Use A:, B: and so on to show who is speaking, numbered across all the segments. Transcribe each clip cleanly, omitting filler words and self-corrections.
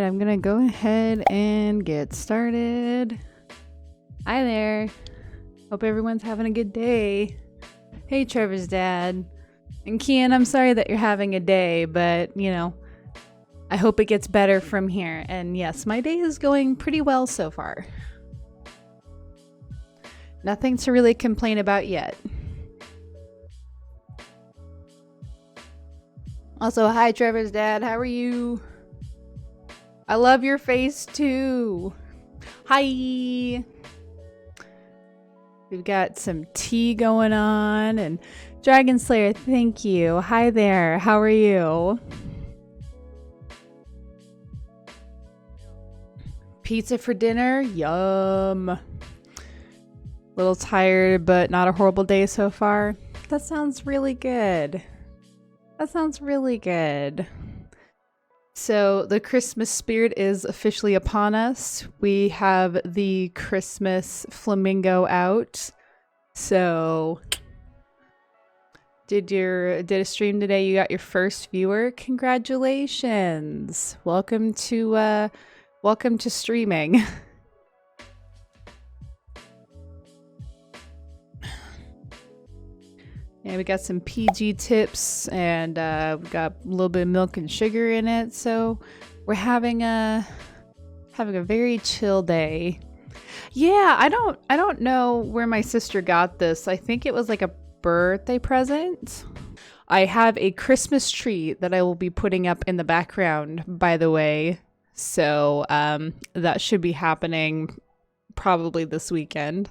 A: I'm gonna go ahead and get started. Hi there. Hope everyone's having a good day. Hey, Trevor's dad. And Kian, I'm sorry that you're having a day, but, you know, I hope it gets better from here. And yes, my day is going pretty well so far. Nothing to really complain about yet. Also, hi, Trevor's dad. How are you? I love your face too. Hi. We've got some tea going on, and Dragon Slayer, thank you. Hi there. How are you? Pizza for dinner? Yum. Little tired, but not a horrible day so far. That sounds really good. That sounds really good. So the Christmas spirit is officially upon us. We have the Christmas flamingo out. So did a stream today? You got your first viewer? Congratulations. Welcome to streaming. Yeah, we got some PG tips, and we got a little bit of milk and sugar in it. So we're having a very chill day. Yeah, I don't know where my sister got this. I think it was like a birthday present. I have a Christmas tree that I will be putting up in the background, by the way. So that should be happening probably this weekend.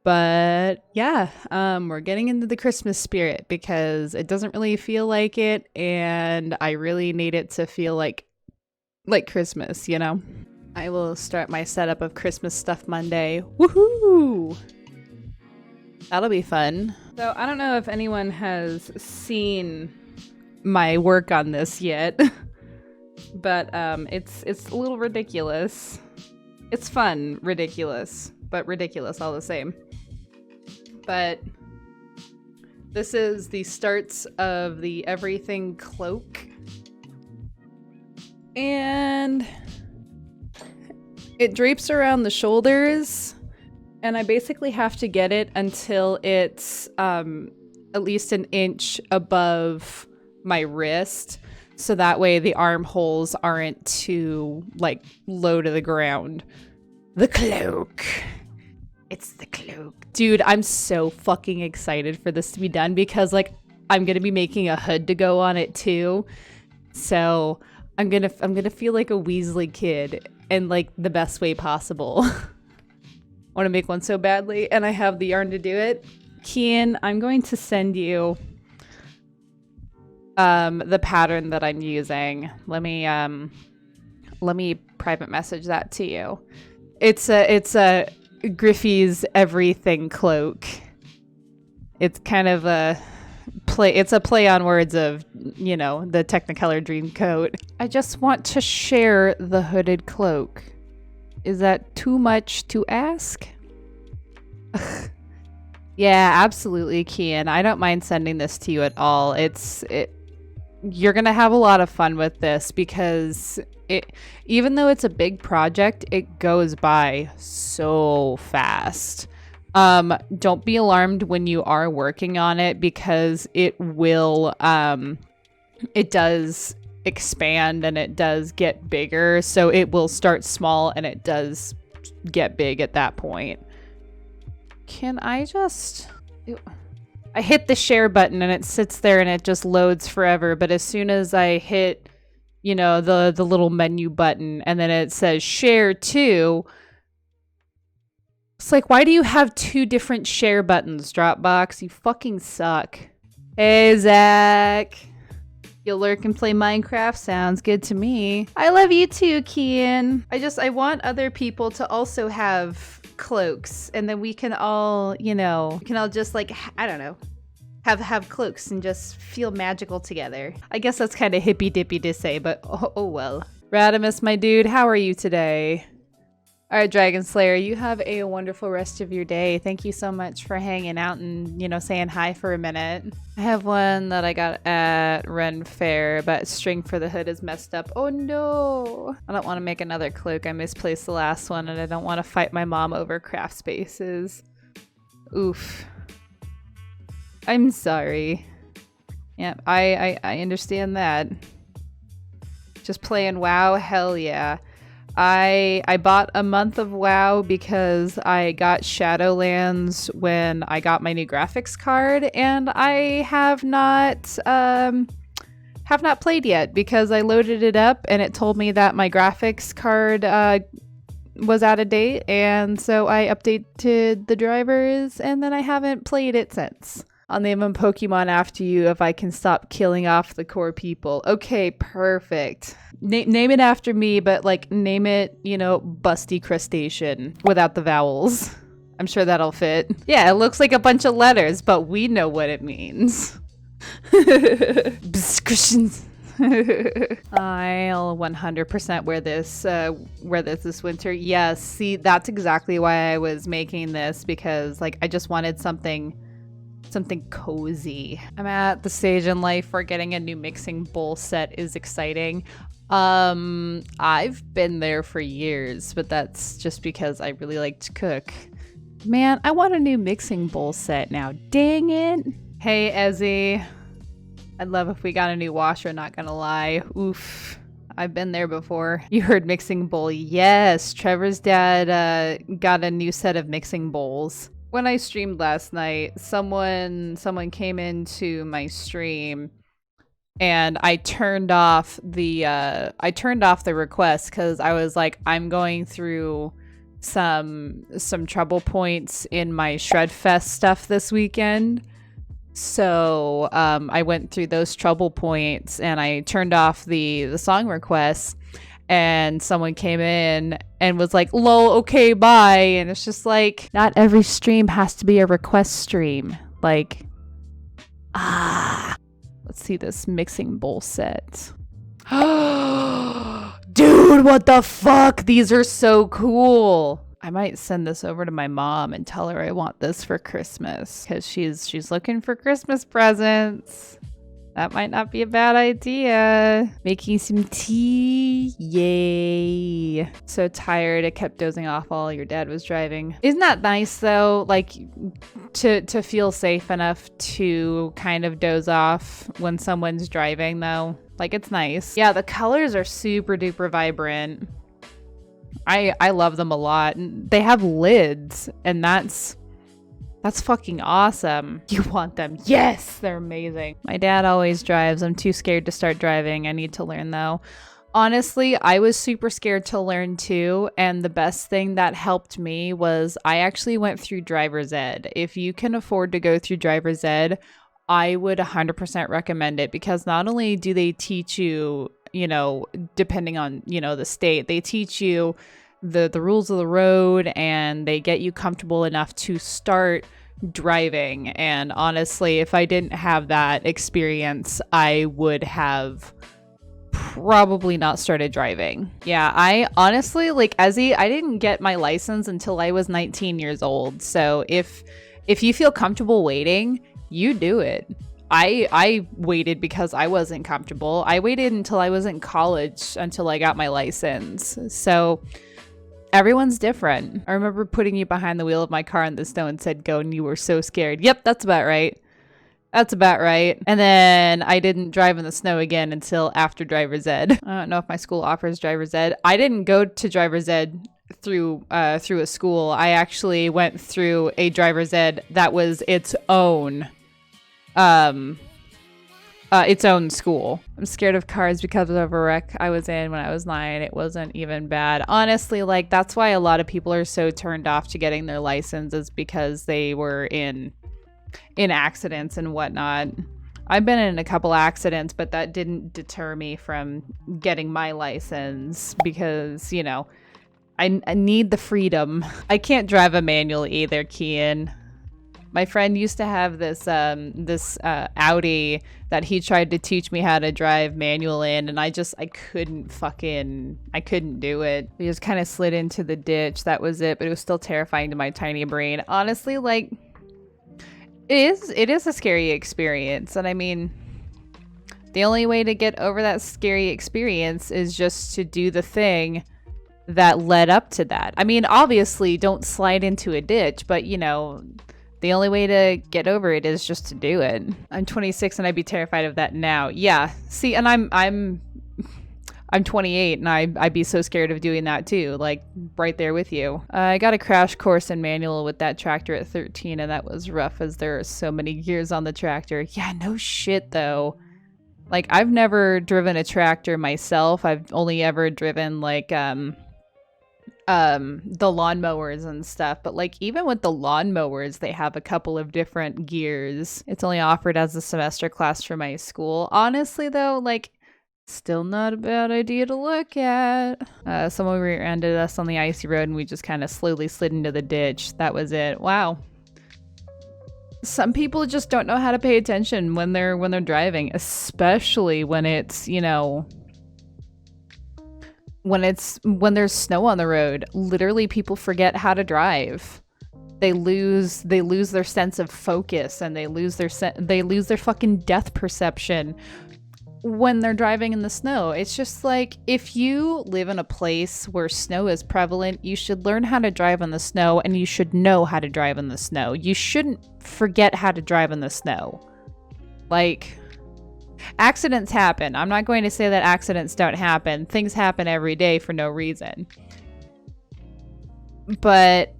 A: But yeah, we're getting into the Christmas spirit because it doesn't really feel like it, and I really need it to feel like Christmas, you know? I will start my setup of Christmas stuff Monday. Woohoo! That'll be fun. So I don't know if anyone has seen my work on this yet, but it's a little ridiculous. It's fun, ridiculous, but ridiculous all the same. But this is the starts of the Everything cloak. And it drapes around the shoulders, and I basically have to get it until it's at least an inch above my wrist, so that way the armholes aren't too low to the ground. The cloak. It's the cloak. Dude, I'm so fucking excited for this to be done because I'm gonna be making a hood to go on it too. So I'm gonna feel like a Weasley kid in the best way possible. I want to make one so badly, and I have the yarn to do it. Kian, I'm going to send you the pattern that I'm using. Let me private message that to you. It's a Griffey's Everything cloak. It's kind of a play on words of, you know, the Technicolor Dreamcoat. I just want to share the hooded cloak. Is that too much to ask? Yeah, absolutely, Kian. I don't mind sending this to you at all. You're gonna have a lot of fun with this because even though it's a big project, it goes by so fast. Don't be alarmed when you are working on it because it will, it does expand and it does get bigger. So it will start small and it does get big at that point. Can I hit the share button and it sits there and it just loads forever. But as soon as I hit, you know, the little menu button and then it says share to, it's like, why do you have two different share buttons, Dropbox? You fucking suck. Hey, Zach. You lurk and play Minecraft? Sounds good to me. I love you too, Kian. I want other people to also have cloaks, and then we can all, you know, just I don't know, have cloaks and just feel magical together. I guess that's kind of hippy dippy to say, but oh well. Radimus, my dude, how are you today? All right, Dragon Slayer, you have a wonderful rest of your day. Thank you so much for hanging out and, saying hi for a minute. I have one that I got at Ren Fair, but string for the hood is messed up. Oh no! I don't want to make another cloak. I misplaced the last one and I don't want to fight my mom over craft spaces. Oof. I'm sorry. Yeah, I understand that. Just playing WoW? Hell yeah. I bought a month of WoW because I got Shadowlands when I got my new graphics card, and I have not played yet because I loaded it up and it told me that my graphics card was out of date, and so I updated the drivers and then I haven't played it since. I'll name a Pokemon after you if I can stop killing off the core people. Okay, perfect. Name it after me, but name it, Busty Crustacean without the vowels. I'm sure that'll fit. Yeah, it looks like a bunch of letters, but we know what it means. I'll 100% wear this winter. Yes, see, that's exactly why I was making this, because I just wanted something cozy. I'm at the stage in life where getting a new mixing bowl set is exciting. I've been there for years, but that's just because I really like to cook. Man, I want a new mixing bowl set now. Dang it. Hey, Ezzy. I'd love if we got a new washer, not gonna lie. Oof. I've been there before. You heard mixing bowl. Yes, Trevor's dad got a new set of mixing bowls. When I streamed last night, someone came into my stream and I turned off the request because I was like, I'm going through some trouble points in my Shredfest stuff this weekend. So I went through those trouble points and I turned off the song requests, and someone came in and was like, lol, okay, bye. And it's just like, not every stream has to be a request stream. Let's see this mixing bowl set. Dude, what the fuck? These are so cool. I might send this over to my mom and tell her I want this for Christmas, because she's looking for Christmas presents. That might not be a bad idea. Making some tea. Yay. So tired. I kept dozing off while your dad was driving. Isn't that nice though? To feel safe enough to kind of doze off when someone's driving though. It's nice. Yeah, the colors are super duper vibrant. I love them a lot. They have lids, and that's fucking awesome. You want them? Yes, they're amazing. My dad always drives. I'm too scared to start driving. I need to learn though. Honestly, I was super scared to learn too, and the best thing that helped me was I actually went through driver's ed. If you can afford to go through driver's ed, I would 100% recommend it, because not only do they teach you, depending on, the state, they teach you the rules of the road, and they get you comfortable enough to start driving. And honestly, if I didn't have that experience, I would have probably not started driving. Yeah, I honestly, Ezzy, I didn't get my license until I was 19 years old. So if you feel comfortable waiting, you do it. I waited because I wasn't comfortable. I waited until I was in college until I got my license. So everyone's different. I remember putting you behind the wheel of my car and the snow and said go, and you were so scared. Yep, that's about right. That's about right. And then I didn't drive in the snow again until after driver's ed. I don't know if my school offers driver's ed. I didn't go to driver's ed through a school. I actually went through a driver's ed that was its own school. I'm scared of cars because of a wreck I was in when I was 9. It wasn't even bad. Honestly, that's why a lot of people are so turned off to getting their license, is because they were in accidents and whatnot. I've been in a couple accidents, but that didn't deter me from getting my license, because, I need the freedom. I can't drive a manual either, Kian. My friend used to have this Audi that he tried to teach me how to drive manual in, and I couldn't do it. We just kind of slid into the ditch. That was it, but it was still terrifying to my tiny brain. Honestly, like, it is a scary experience, and I mean, the only way to get over that scary experience is just to do the thing that led up to that. I mean, obviously, don't slide into a ditch, but you know, the only way to get over it is just to do it. I'm 26 and I'd be terrified of that now. Yeah. See, and I'm 28 and I'd be so scared of doing that too. Like, right there with you. I got a crash course in manual with that tractor at 13, and that was rough as there are so many gears on the tractor. Yeah, no shit though. Like, I've never driven a tractor myself. I've only ever driven like the lawnmowers and stuff, but like even with the lawnmowers, they have a couple of different gears. It's only offered as a semester class for my school. Honestly though, like, still not a bad idea to look at. Someone rear-ended us on the icy road and we just kind of slowly slid into the ditch. That was it. Wow. Some people just don't know how to pay attention when they're driving, especially when it's, you know, when there's snow on the road. Literally, people forget how to drive. They lose their sense of focus, and they lose their fucking depth perception when they're driving in the snow. It's just like, if you live in a place where snow is prevalent, you should learn how to drive in the snow, and you should know how to drive in the snow. You shouldn't forget how to drive in the snow. Like, accidents happen. I'm not going to say that accidents don't happen. Things happen every day for no reason. But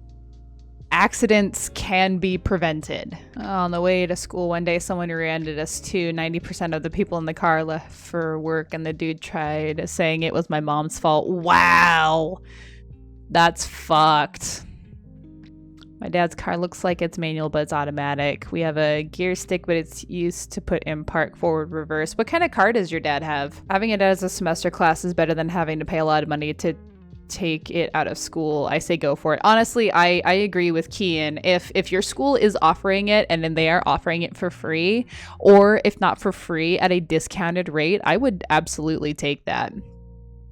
A: accidents can be prevented. On the way to school one day, someone rear-ended us too. 90% of the people in the car left for work, and the dude tried saying it was my mom's fault. Wow. That's fucked. My dad's car looks like it's manual, but it's automatic. We have a gear stick, but it's used to put in park, forward, reverse. What kind of car does your dad have? Having it as a semester class is better than having to pay a lot of money to take it out of school. I say go for it. Honestly, I agree with Kian. If your school is offering it, and then they are offering it for free, or if not for free at a discounted rate, I would absolutely take that.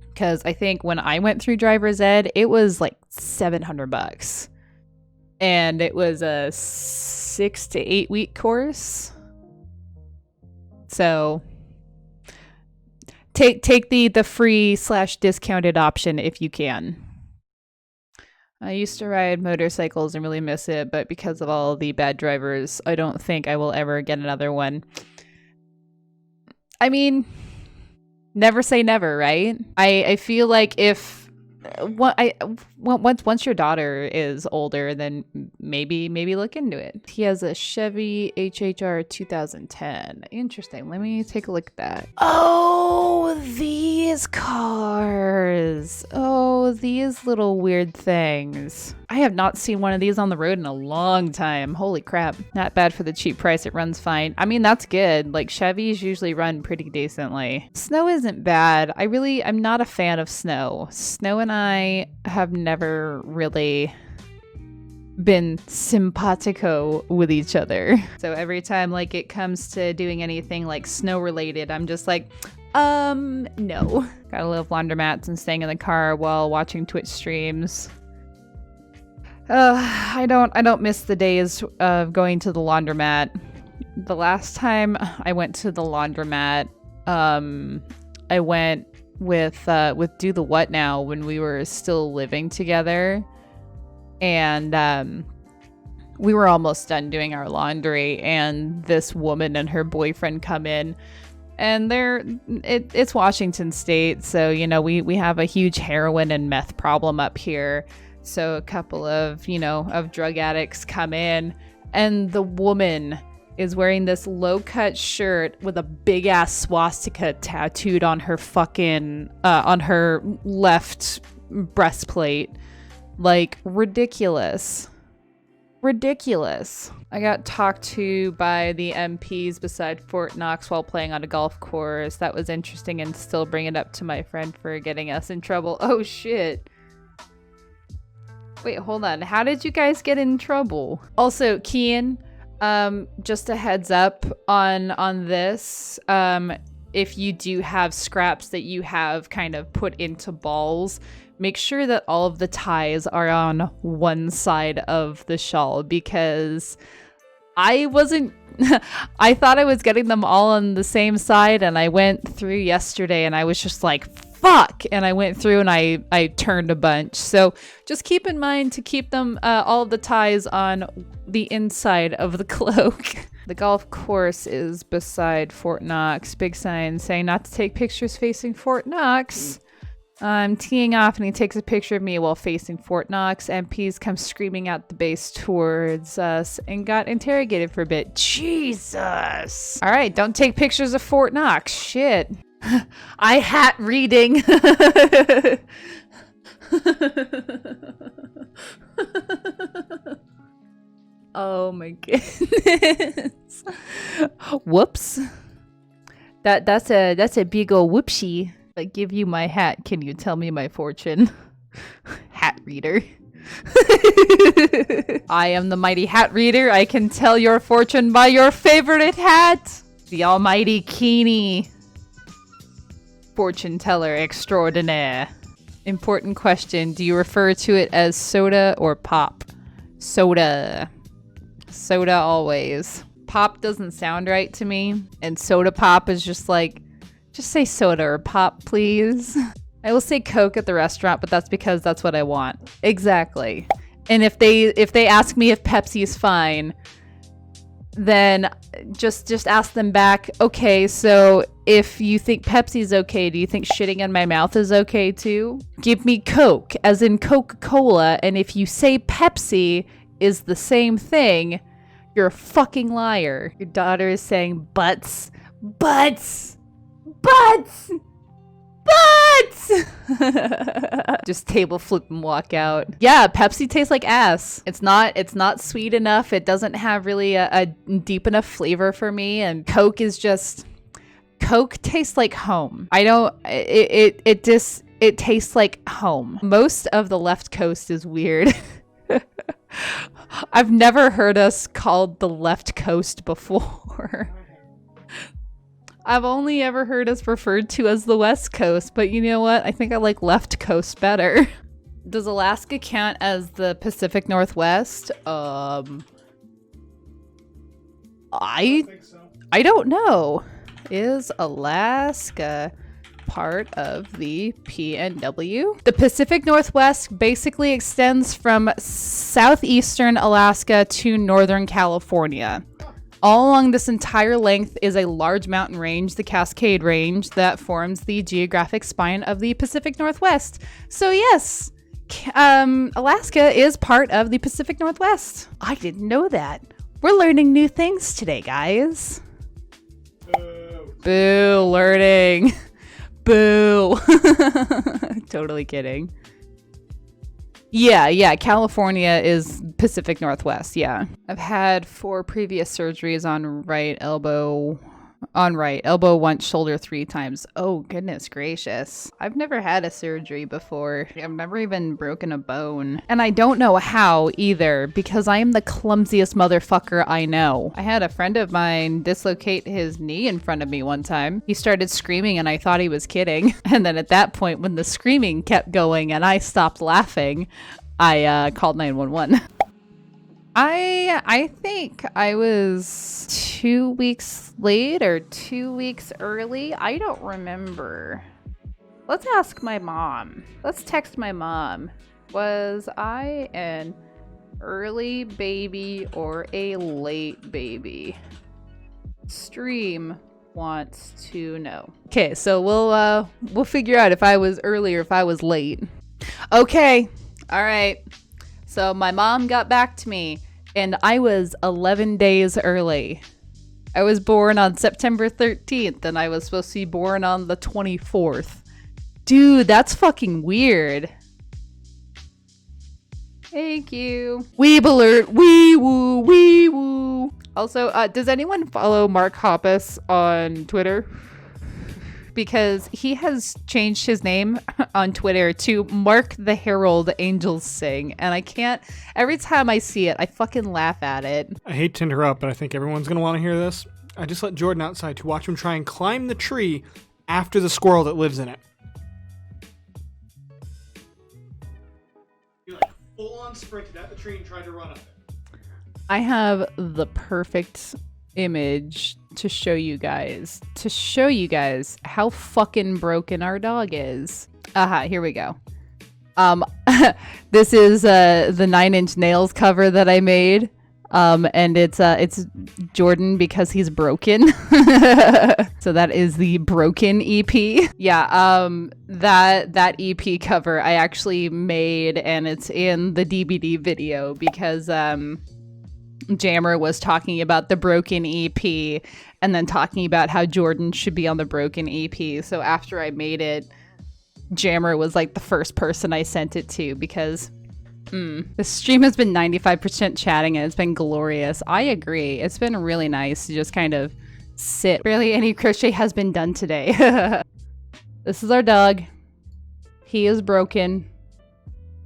A: Because I think when I went through driver's ed, it was like $700. And it was a 6 to 8 week course. So take the free / discounted option if you can. I used to ride motorcycles and really miss it, but because of all the bad drivers, I don't think I will ever get another one. I mean, never say never, right? I feel like once your daughter is older, then maybe look into it. He has a Chevy HHR 2010. Interesting. Let me take a look at that. Oh, these cars. Oh, these little weird things. I have not seen one of these on the road in a long time. Holy crap. Not bad for the cheap price. It runs fine. I mean, that's good. Like, Chevys usually run pretty decently. Snow isn't bad. I'm not a fan of snow. Snow and I have never really been simpatico with each other. So every time like it comes to doing anything like snow related, I'm just like, no. Gotta love laundromats and staying in the car while watching Twitch streams. I don't miss the days of going to the laundromat. The last time I went to the laundromat, I went with Do the What Now when we were still living together, and we were almost done doing our laundry, and this woman and her boyfriend come in, and it's Washington State, so you know we have a huge heroin and meth problem up here. So a couple of drug addicts come in, and the woman is wearing this low-cut shirt with a big-ass swastika tattooed on her on her left breastplate. Like, ridiculous. Ridiculous. I got talked to by the MPs beside Fort Knox while playing on a golf course. That was interesting, and still bring it up to my friend for getting us in trouble. Oh, shit. Wait, hold on. How did you guys get in trouble? Also, Kian, Just a heads up on this. If you do have scraps that you have kind of put into balls, make sure that all of the ties are on one side of the shawl, because I wasn't I thought I was getting them all on the same side, and I went through yesterday and I was just like, fuck, and I went through and I turned a bunch. So just keep in mind to keep them all of the ties on the inside of the cloak. The golf course is beside Fort Knox. Big sign saying not to take pictures facing Fort Knox. I'm teeing off and he takes a picture of me while facing Fort Knox. MPs come screaming out the base towards us and got interrogated for a bit. Jesus! All right, don't take pictures of Fort Knox. Shit. I hat reading. Oh my goodness. Whoops. That's a big ol' whoopsie. I give you my hat. Can you tell me my fortune? Hat reader. I am the mighty hat reader. I can tell your fortune by your favorite hat. The almighty Keeney. Fortune teller extraordinaire. Important question. Do you refer to it as soda or pop? Soda. Soda always. Pop doesn't sound right to me. And soda pop is just like, just say soda or pop, please. I will say Coke at the restaurant, but that's because that's what I want. Exactly. And if they ask me if Pepsi is fine, then just ask them back, okay, so if you think Pepsi's okay, do you think shitting in my mouth is okay too? Give me Coke, as in Coca-Cola, and if you say Pepsi is the same thing, you're a fucking liar. Your daughter is saying butts. Butts! Butts! Butts! Just table flip and walk out. Yeah, Pepsi tastes like ass. It's not sweet enough. It doesn't have really a deep enough flavor for me. And Coke is just, Coke tastes like home. It tastes like home. Most of the left coast is weird. I've never heard us called the left coast before. I've only ever heard us referred to as the West Coast, but you know what? I think I like left coast better. Does Alaska count as the Pacific Northwest? I think so. I don't know. Is Alaska part of the PNW? The Pacific Northwest basically extends from southeastern Alaska to northern California. All along this entire length is a large mountain range, the Cascade Range, that forms the geographic spine of the Pacific Northwest. So yes, Alaska is part of the Pacific Northwest. I didn't know that. We're learning new things today, guys. Boo. Boo, learning. Boo. Totally kidding. Yeah, California is Pacific Northwest, yeah. I've had 4 previous surgeries on right elbow once, shoulder 3 times. Oh, goodness gracious. I've never had a surgery before. I've never even broken a bone. And I don't know how either, because I am the clumsiest motherfucker I know. I had a friend of mine dislocate his knee in front of me one time. He started screaming and I thought he was kidding. And then at that point, when the screaming kept going and I stopped laughing, I called 911. I think I was 2 weeks late or 2 weeks early. I don't remember. Let's ask my mom. Let's text my mom. Was I an early baby or a late baby? Stream wants to know. Okay, so we'll figure out if I was early or if I was late. Okay. All right. So my mom got back to me. And I was 11 days early. I was born on September 13th, and I was supposed to be born on the 24th. Dude, that's fucking weird. Thank you. Weeb alert. Wee woo. Wee woo. Also, does anyone follow Mark Hoppus on Twitter? because he has changed his name on Twitter to Mark the Herald Angels Sing. And I can't, every time I see it, I fucking laugh at it.
B: I hate to interrupt, but I think everyone's going to want to hear this. I just let Jordan outside to watch him try and climb the tree after the squirrel that lives in it. He like full-on sprinted at the tree and tried to run up it.
A: I have the perfect image to show you guys how fucking broken our dog is. Here we go. This is the Nine Inch Nails cover that I made. And it's Jordan because he's broken. So that is the Broken EP. Yeah, that EP cover I actually made, and it's in the DVD video because Jammer was talking about the Broken EP and then talking about how Jordan should be on the Broken EP. So after I made it, Jammer was like the first person I sent it to because the stream has been 95% chatting and it's been glorious. I agree. It's been really nice to just kind of sit. Barely any crochet has been done today. This is our dog. He is broken.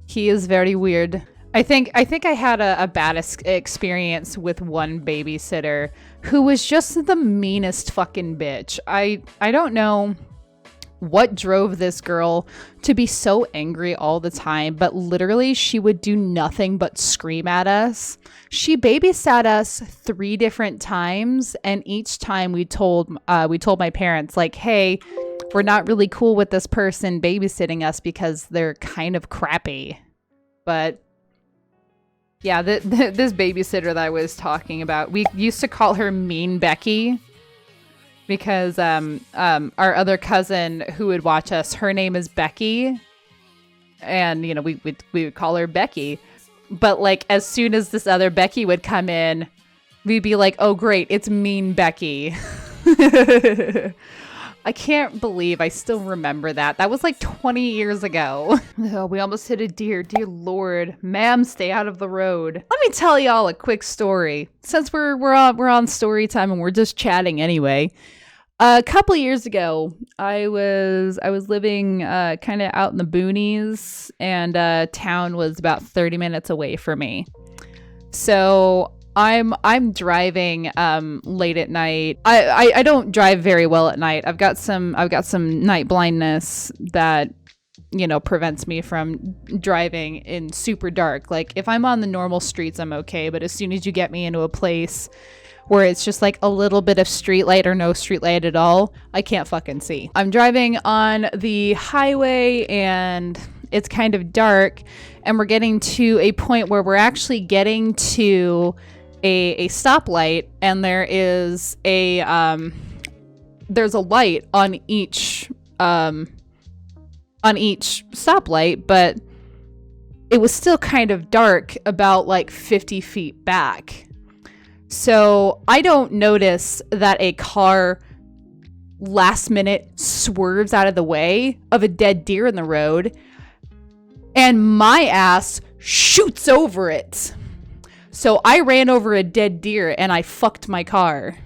A: He is very weird. I think I had a bad experience with one babysitter who was just the meanest fucking bitch. I don't know what drove this girl to be so angry all the time, but literally she would do nothing but scream at us. She babysat us 3 different times, and each time we told my parents, like, hey, we're not really cool with this person babysitting us because they're kind of crappy. But yeah, this babysitter that I was talking about, we used to call her Mean Becky. Because our other cousin who would watch us, her name is Becky, and you know we would call her Becky. But like as soon as this other Becky would come in, we'd be like, "Oh great, it's Mean Becky." I can't believe I still remember that. That was like 20 years ago. Oh, we almost hit a deer. Dear Lord, ma'am, stay out of the road. Let me tell y'all a quick story. Since we're on story time and we're just chatting anyway. A couple years ago, I was living kind of out in the boonies, and town was about 30 minutes away from me. So I'm driving late at night. I don't drive very well at night. I've got some night blindness that, you know, prevents me from driving in super dark. Like if I'm on the normal streets, I'm okay, but as soon as you get me into a place where it's just like a little bit of street light or no street light at all, I can't fucking see. I'm driving on the highway and it's kind of dark, and we're getting to a point where we're actually getting to a stoplight, and there is there's a light on each stoplight, but it was still kind of dark about like 50 feet back. So I don't notice that a car last minute swerves out of the way of a dead deer in the road, and my ass shoots over it. So I ran over a dead deer and I fucked my car.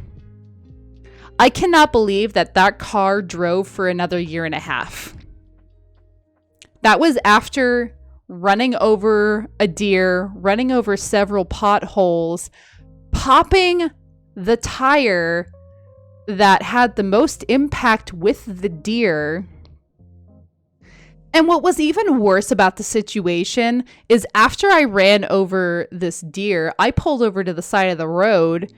A: I cannot believe that car drove for another 1.5 years. That was after running over a deer, running over several potholes, popping the tire that had the most impact with the deer. And what was even worse about the situation is after I ran over this deer, I pulled over to the side of the road,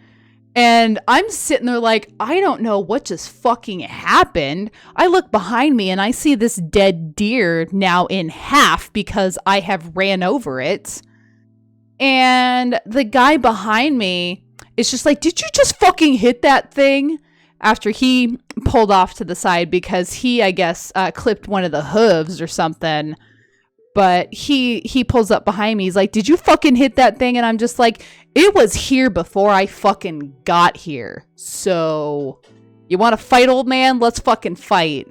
A: and I'm sitting there like, I don't know what just fucking happened. I look behind me and I see this dead deer now in half because I have ran over it. And the guy behind me is just like, did you just fucking hit that thing? After he pulled off to the side because he, I guess, clipped one of the hooves or something. But he pulls up behind me. He's like, did you fucking hit that thing? And I'm just like, it was here before I fucking got here. So, you want to fight, old man? Let's fucking fight.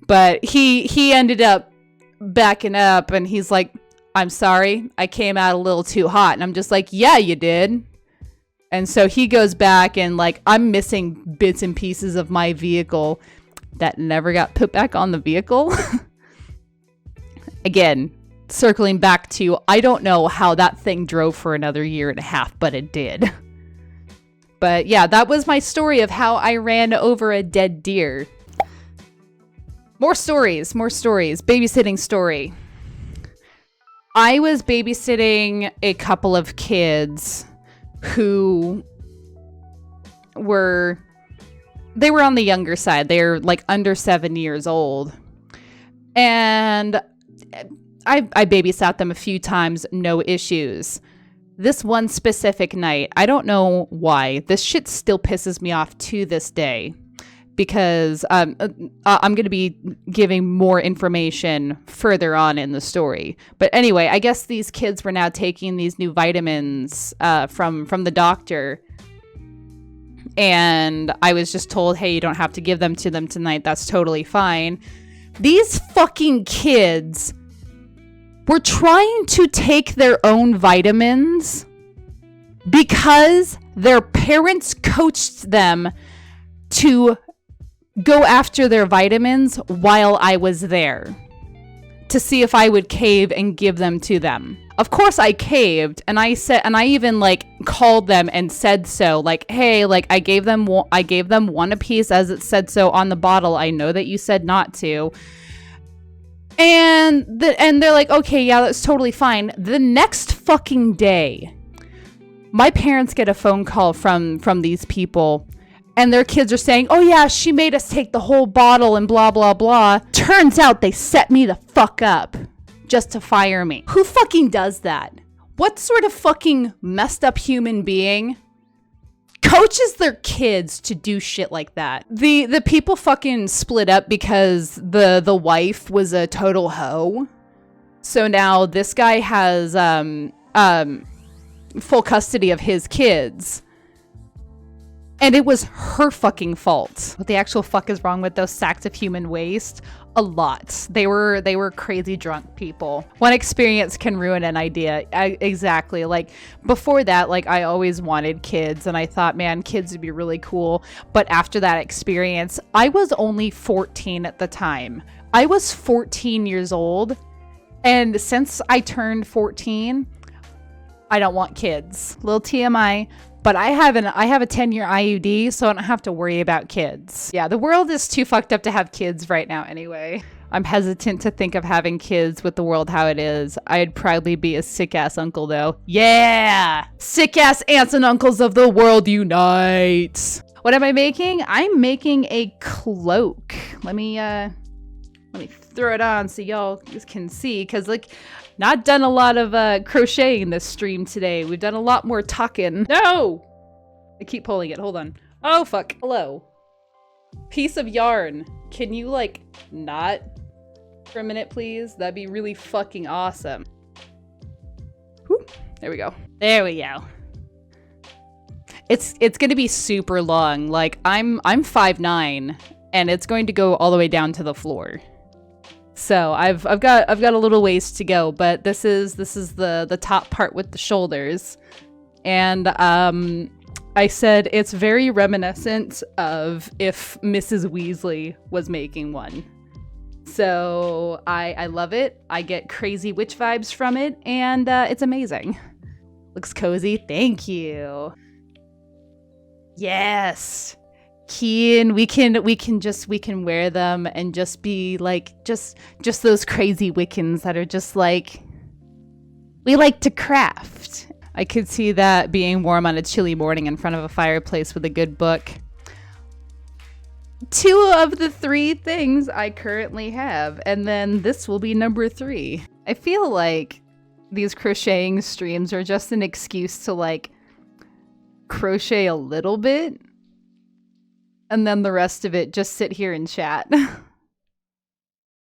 A: But he ended up backing up, and he's like, I'm sorry, I came out a little too hot. And I'm just like, yeah, you did. And so he goes back and like, I'm missing bits and pieces of my vehicle that never got put back on the vehicle. Again, circling back to, I don't know how that thing drove for another year and a half, but it did. But yeah, that was my story of how I ran over a dead deer. More stories. Babysitting story. I was babysitting a couple of kids who were on the younger side. They're like under 7 years old. And I babysat them a few times, no issues. This one specific night, I don't know why. This shit still pisses me off to this day. Because I'm going to be giving more information further on in the story. But anyway, I guess these kids were now taking these new vitamins from the doctor. And I was just told, hey, you don't have to give them to them tonight. That's totally fine. These fucking kids were trying to take their own vitamins because their parents coached them to go after their vitamins while I was there to see if I would cave and give them to them. Of course I caved, and I even like called them and said so, like, hey, like I gave them one apiece as it said so on the bottle. I know that you said not to. And they're like, okay, yeah, that's totally fine. The next fucking day, my parents get a phone call from these people. And their kids are saying, oh yeah, she made us take the whole bottle and blah, blah, blah. Turns out they set me the fuck up just to fire me. Who fucking does that? What sort of fucking messed up human being coaches their kids to do shit like that? The people fucking split up because the wife was a total hoe. So now this guy has full custody of his kids. And it was her fucking fault. What the actual fuck is wrong with those sacks of human waste? A lot. They were crazy drunk people. One experience can ruin an idea. Exactly. Like before that, like I always wanted kids and I thought, man, kids would be really cool. But after that experience, I was only 14 at the time. I was 14 years old. And since I turned 14, I don't want kids. Little TMI. But I have a 10-year IUD, so I don't have to worry about kids. Yeah, the world is too fucked up to have kids right now anyway. I'm hesitant to think of having kids with the world how it is. I'd proudly be a sick-ass uncle, though. Yeah! Sick-ass aunts and uncles of the world unite! What am I making? I'm making a cloak. Let me throw it on so y'all can see, because, like, not done a lot of crocheting this stream today. We've done a lot more talking. No! I keep pulling it. Hold on. Oh, fuck. Hello. Piece of yarn. Can you, like, not for a minute, please? That'd be really fucking awesome. Whew. There we go. There we go. It's gonna be super long. Like, I'm 5'9", and it's going to go all the way down to the floor. So I've got a little ways to go, but this is the top part with the shoulders. And I said it's very reminiscent of if Mrs. Weasley was making one. So I love it. I get crazy witch vibes from it, and it's amazing. Looks cozy. Thank you. Yes. Keen, we can wear them and just be like just those crazy Wiccans that are just like, we like to craft. I could see that being warm on a chilly morning in front of a fireplace with a good book. 2 of the 3 things I currently have, and then this will be number 3. I feel like these crocheting streams are just an excuse to like crochet a little bit. And then the rest of it, just sit here and chat.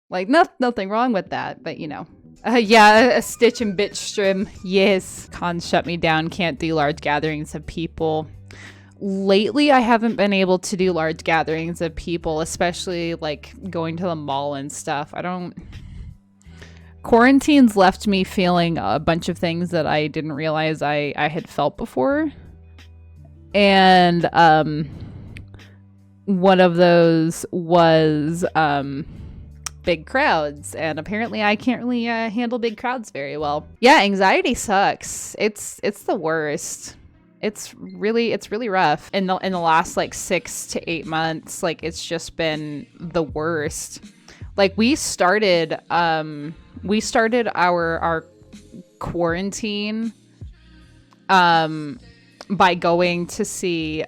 A: Like, nothing wrong with that, but you know. Yeah, a Stitch and Bitch stream. Yes. Cons shut me down. Can't do large gatherings of people. Lately, I haven't been able to do large gatherings of people, especially like going to the mall and stuff. Quarantine's left me feeling a bunch of things that I didn't realize I had felt before. And one of those was big crowds, and apparently I can't really handle big crowds very well. Yeah, anxiety sucks. It's the worst. It's really rough. In the last like 6 to 8 months, like it's just been the worst. Like we started our quarantine by going to see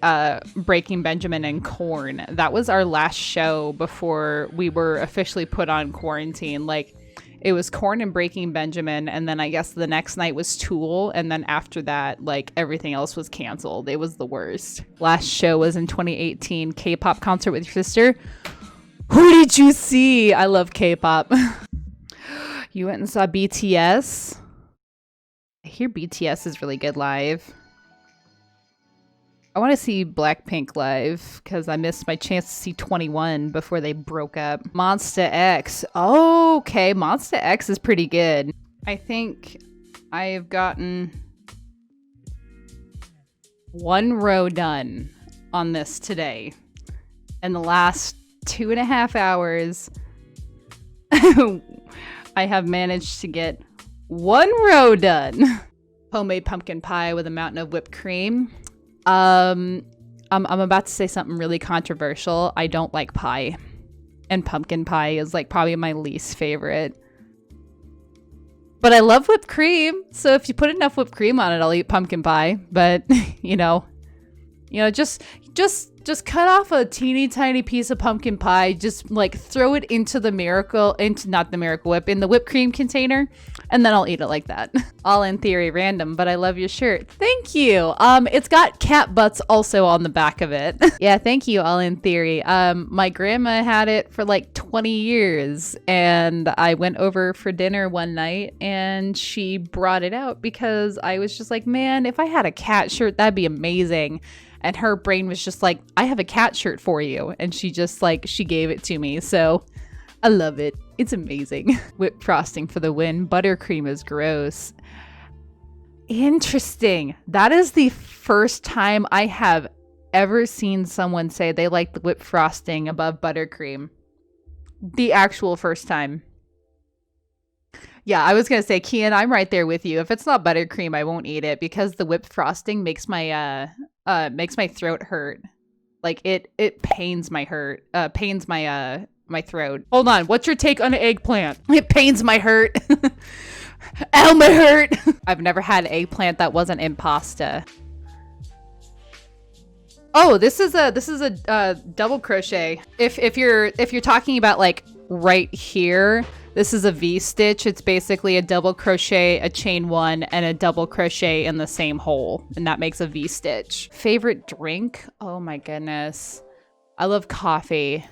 A: Breaking Benjamin and Korn. That was our last show before we were officially put on quarantine. Like, it was Korn and Breaking Benjamin, and then I guess the next night was Tool, and then after that, like, everything else was canceled. It was the worst. Last show was in 2018, K-pop concert with your sister. Who did you see? I love K-pop. You went and saw BTS? I hear BTS is really good live. I want to see Blackpink live because I missed my chance to see 21 before they broke up. Monsta X. Oh, okay. Monsta X is pretty good. I think I've gotten 1 row done on this today. In the last 2.5 hours, I have managed to get 1 row done. Homemade pumpkin pie with a mountain of whipped cream. I'm about to say something really controversial. I don't like pie, and pumpkin pie is like probably my least favorite. But I love whipped cream, so if you put enough whipped cream on it, I'll eat pumpkin pie. But you know, just cut off a teeny tiny piece of pumpkin pie. Just like throw it into the not the Miracle Whip, in the whipped cream container, and then I'll eat it like that. All in theory random, but I love your shirt. Thank you. It's got cat butts also on the back of it. Yeah, thank you, All in Theory. My grandma had it for like 20 years, and I went over for dinner one night and she brought it out because I was just like, man, if I had a cat shirt, that'd be amazing. And her brain was just like, I have a cat shirt for you. And she gave it to me. So I love it. It's amazing. Whipped frosting for the win. Buttercream is gross. Interesting. That is the first time I have ever seen someone say they like the whipped frosting above buttercream. The actual first time. Yeah, I was going to say, Kian, I'm right there with you. If it's not buttercream, I won't eat it because the whipped frosting makes my throat hurt. Like it pains my my throat. Hold on, what's your take on an eggplant? It pains my hurt. Ow, my hurt. I've never had eggplant that wasn't in pasta. Oh, this is a double crochet. If you're talking about like right here, this is a V-stitch. It's basically a double crochet, a chain one, and a double crochet in the same hole, and that makes a V-stitch. Favorite drink? Oh my goodness. I love coffee.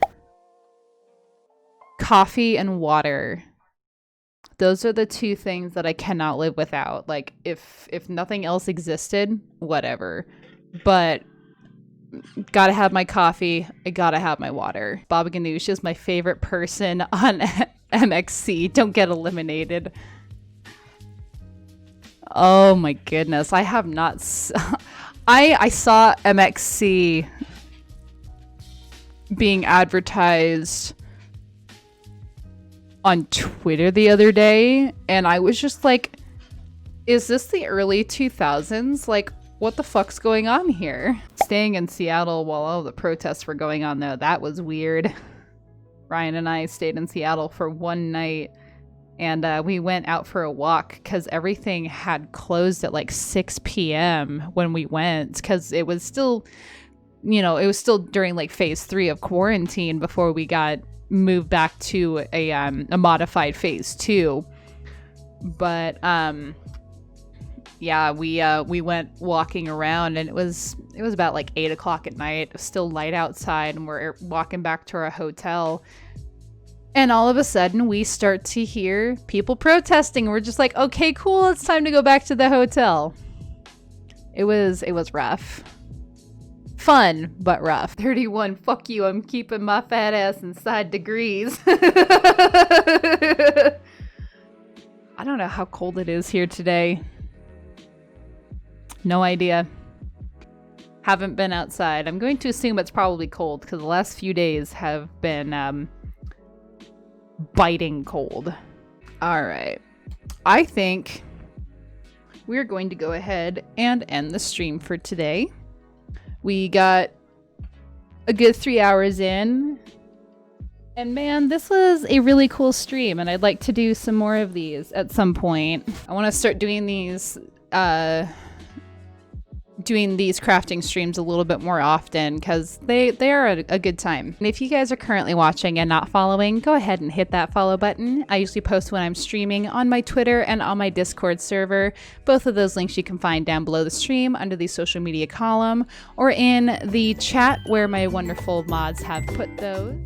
A: Coffee and water. Those are the two things that I cannot live without. Like, if nothing else existed, whatever. But gotta have my coffee. I gotta have my water. Baba Ganoush is my favorite person on MXC. Don't get eliminated. Oh my goodness. I have not... I saw MXC being advertised on Twitter the other day, and I was just like, is this the early 2000s? Like, what the fuck's going on here? Staying in Seattle while all the protests were going on, though, that was weird. Ryan and I stayed in Seattle for one night, and we went out for a walk because everything had closed at like 6 p.m. when we went, because it was still, it was still during like phase 3 of quarantine before we got moved back to a modified phase 2. But yeah, we went walking around, and it was about like 8 o'clock at night. It was still light outside, and we're walking back to our hotel, and all of a sudden we start to hear people protesting. We're just like, okay, cool, it's time to go back to the hotel. It was rough. Fun, but rough. 31, fuck you, I'm keeping my fat ass inside degrees. I don't know how cold it is here today. No idea. Haven't been outside. I'm going to assume it's probably cold because the last few days have been biting cold. All right. I think we're going to go ahead and end the stream for today. We got a good 3 hours in. And man, this was a really cool stream, and I'd like to do some more of these at some point. I want to start doing these crafting streams a little bit more often because they are a good time. And if you guys are currently watching and not following, go ahead and hit that follow button. I usually post when I'm streaming on my Twitter and on my Discord server. Both of those links you can find down below the stream under the social media column or in the chat where my wonderful mods have put those.